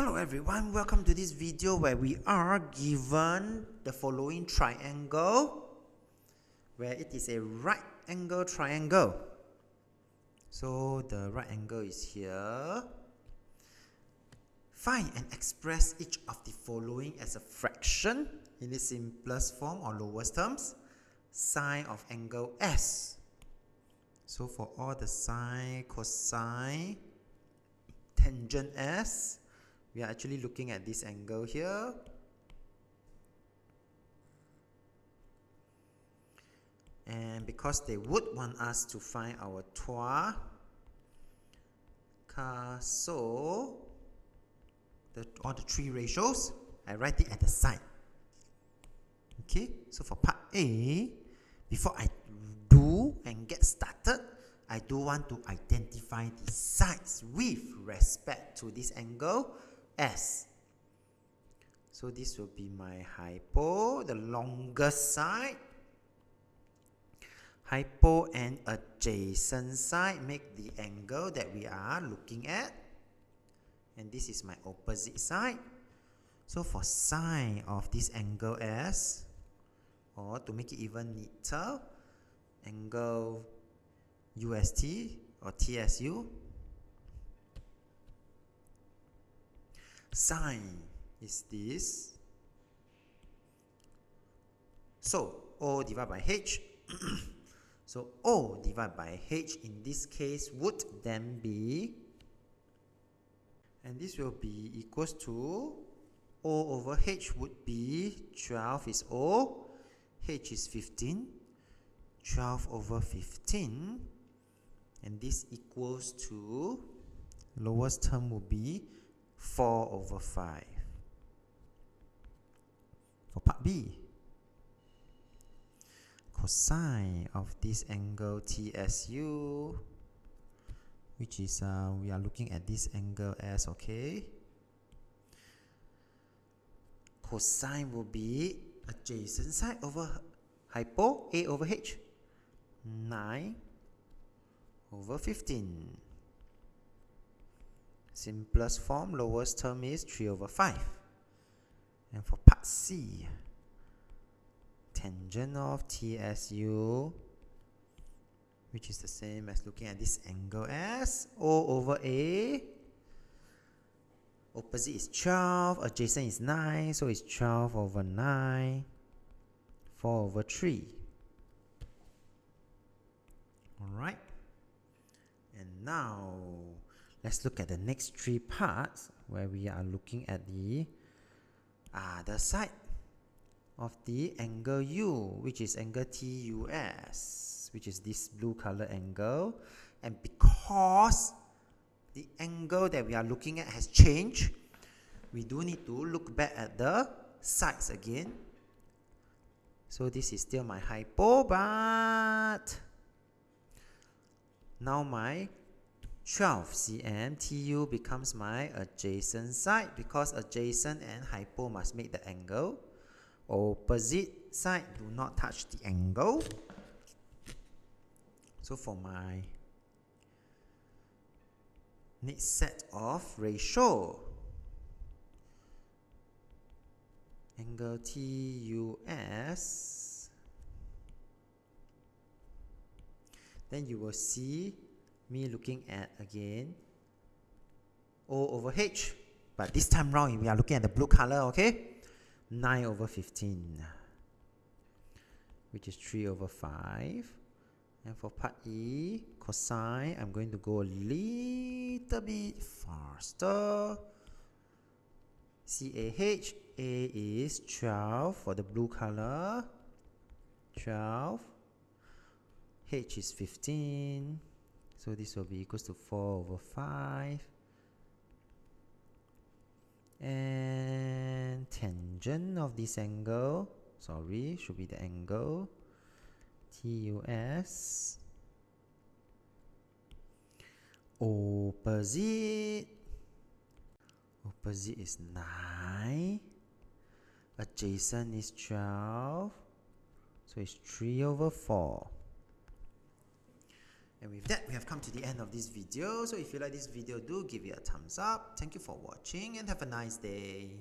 Hello everyone, welcome to this video where we are given the following triangle where it is a right angle triangle. So the right angle is here. Find and express each of the following as a fraction in its simplest form or lowest terms. Sine of angle S. So for all the sine, cosine, tangent S, we are actually looking at this angle here. And because they would want us to find our trois, so all the three ratios, I write it at the side. Okay, so for part A, before I do and get started, I do want to identify the sides with respect to this angle S. So this will be my hypo, the longest side. Hypo and adjacent side make the angle that we are looking at. And this is my opposite side. So for sine of this angle S, or to make it even neater, angle UST or TSU, sine is this. So O divided by H. So O divided by H in this case would then be, and this will be equals to O over H would be 12 is O, H is 15, 12 over 15, and this equals to, lowest term will be 4 over 5. For part B, cosine of this angle TSU, which is, we are looking at this angle as, okay. Cosine will be adjacent side over hypo, A over H, 9 over 15. Simplest form, lowest term is 3 over 5. And for part C, tangent of TSU, which is the same as looking at this angle as O over A. Opposite is 12, adjacent is 9, so it's 12 over 9, 4 over 3. Alright. And now, let's look at the next three parts where we are looking at the other side of the angle U, which is angle TUS, which is this blue color angle. And because the angle that we are looking at has changed, we do need to look back at the sides again. So this is still my hypo, but now my 12 cm TU becomes my adjacent side, because adjacent and hypo must make the angle. Opposite side do not touch the angle. So for my next set of ratio, angle TUS, then you will see me looking at again O over H, but this time round we are looking at the blue color, okay? 9 over 15, which is 3 over 5. And for part E, cosine, I'm going to go a little bit faster. CAH, A is 12 for the blue color, 12. H is 15, so this will be equals to 4 over 5. And tangent of this angle, sorry, should be the angle TUS, opposite is 9, adjacent is 12, so it's 3 over 4. And with that, we have come to the end of this video. So if you like this video, do give it a thumbs up. Thank you for watching and have a nice day.